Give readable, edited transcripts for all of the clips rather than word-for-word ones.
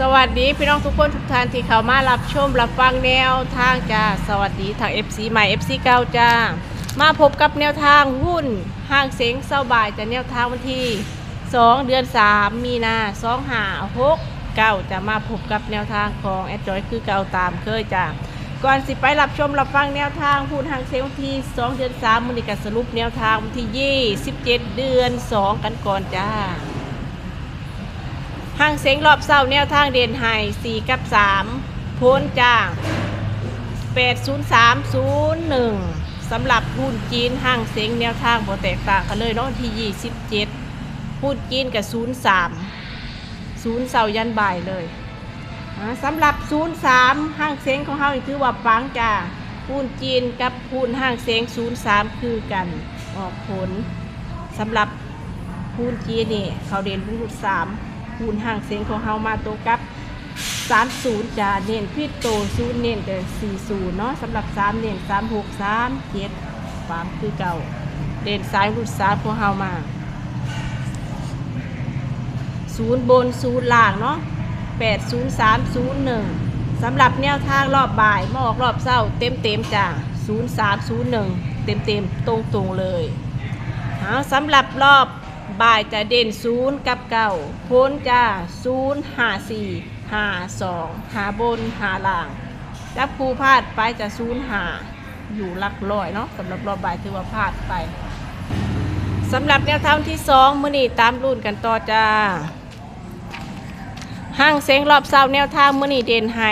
สวัสดีพี่น้องทุกคนทุกท่านที่เข้ามารับชมรับฟังแนวทางจ้าสวัสดีทาง FC ใหม่ FC เก่าจ้ามาพบกับแนวทางหุ้นห้างเซ็งเศร้าบ่ายจะแนวทางวันที่2 เดือน 3 มีนา2569จะมาพบกับแนวทางของแอดจอยคือเก่าตามเคยจ้าก่อนสิไปรับชมรับฟังแนวทางหุ้นห้างเซ็งวันที่2 เดือน 3มื้อนี้ก็สรุปแนวทางวันที่27 เดือน 2กันก่อนจ้าห้างเซ็งรอบเศร้าแนวทางเด่นไฮ4กับ3พ้นจ้า80301สำหรับหุ้นจีนห้างเซ็งแนวทางบ่แตกต่างกันเลยเนาะที่27หุ้นจีนกับ03เสายันบ่ายเลยสำหรับ03ห้างเซ็งของเฮาถือว่าปังจ้าหุ้นจีนกับหุ้นห้างเซ็ง03คือกันออกผลสำหรับหุ้นจีนนี่เขาเด่นหุ้น3หุ้นห้างเซ็งของเฮามาโตกับ30จะเน้นพิษโต0เน้นแต่40เนาะสำหรับ3เน้น36 37ฟังคือเก่าเด่นซ้ายรุ่น3ของเฮามา0บน0ล่างเนาะ80301สำหรับแนวทางรอบบ่ายมาออกรอบเช้าเต็มจ้ะ0301เต็มตรงเลยสำหรับรอบบ่ายจะเด่น0กับ9พ้นจ้า0 5 4 5 2หาบนหาล่างจับคู่พลาดไปจะ0 5อยู่หลักร้อยเนาะสำหรับรอบบ่ายถือว่าพลาดไปสำหรับแนวทางที่2มื้อนี้ตามรุ่นกันต่อจ้าห้างเซ็งรอบเช้าแนวทางมื้อนี้เด่นให้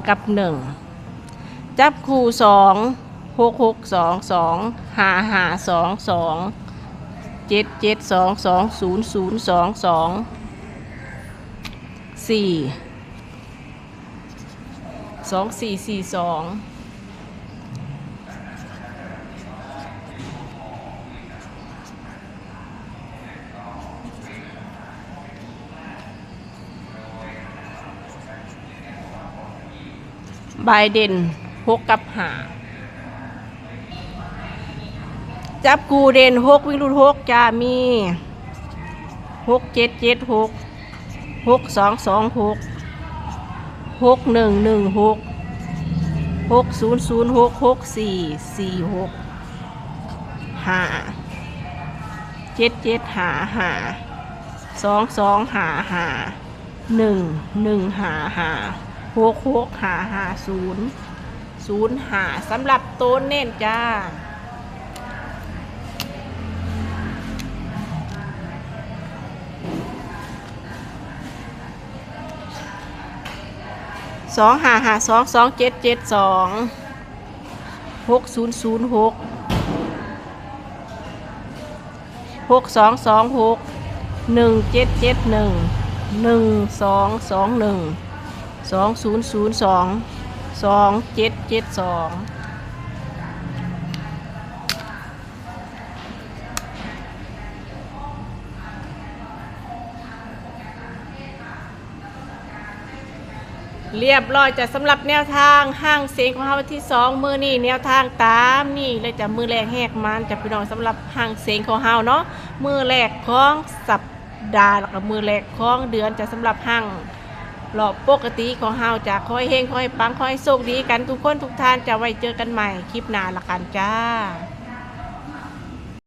2กับ1จับคู่6 6 2 2 5 5 2 2 7 7 2 2 0 0 2 2 4 2 4 4 2บายเด่น6กับ5จับกูเด่น6วิ่งรุ่น6จะมี6 7 7 6 6 2 2 6 6 1 1 6 6 0 0 6 6 4 4 6 5 7 7 5 2 2 5 1 1 5 6 6 5 0 0 5สำหรับโต้นเน้นจ้า2 5 5 2 2 7 7 2 6 0 0 6 6 2 2 6 1 7 7 1 1 2 2 1 2 0 0 2 2 7 7 2เรียบร้อยจะสำหรับแนวทางห้างเซ็งของเราวันที่2มือนี่แนวทางตามนี่เลยจะมือแรกแหกมันจะพี่น้องสำหรับห้างเซ็งของเราเนาะมือแรกของสัปดาห์แล้วก็มือแรกของเดือนจะสำหรับห้างรอบปกติของเราจะคอยเฮงคอยปังคอยโชคดีกันทุกคนทุกท่านจะไว้เจอกันใหม่คลิปหน้าละกันจ้า